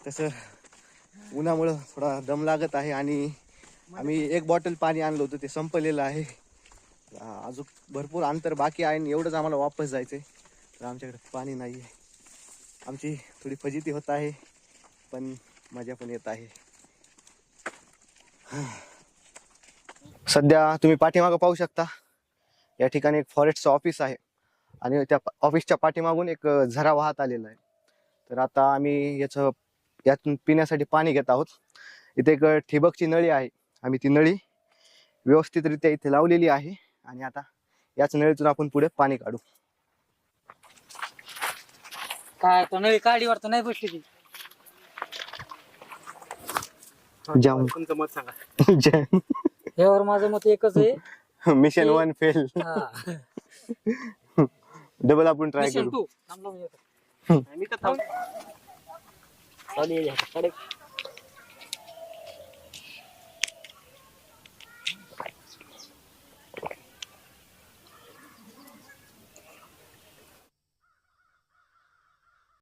तसं उन्हामुळं थोडा दम लागत आहे आणि आम्ही 1 बॉटल पाणी आणलं होतं ते संपलेलं आहे. अजून भरपूर अंतर बाकी आहे आणि एवढंच आम्हाला वापस जायचंय. तर आमच्याकडे पाणी नाही आहे. आमची थोडी फजिती होत आहे पण मजा पण येत आहे. सध्या तुम्ही पाठीमागं पाहू शकता, या ठिकाणी एक फॉरेस्टचं ऑफिस आहे आणि त्या ऑफिसच्या पाठीमागून एक झरा वाहत आलेला आहे. तर आता आम्ही यातून पिण्यासाठी पाणी घेत आहोत. इथे एक ठिबकची नळी आहे. आम्ही ती नळी व्यवस्थितरित्या इथे लावलेली आहे आणि आता याच नळीतून आपण पुढे पाणी काढू. काय तो नळी काढी वाटतं नाही बसली ती. जाम तुमचं मत सांगा. यावर माझं मत एकच आहे. Mission 1 fail. डबल आपण ट्राय मिशन करू. 2 थांबलो मी. मी तर थांब.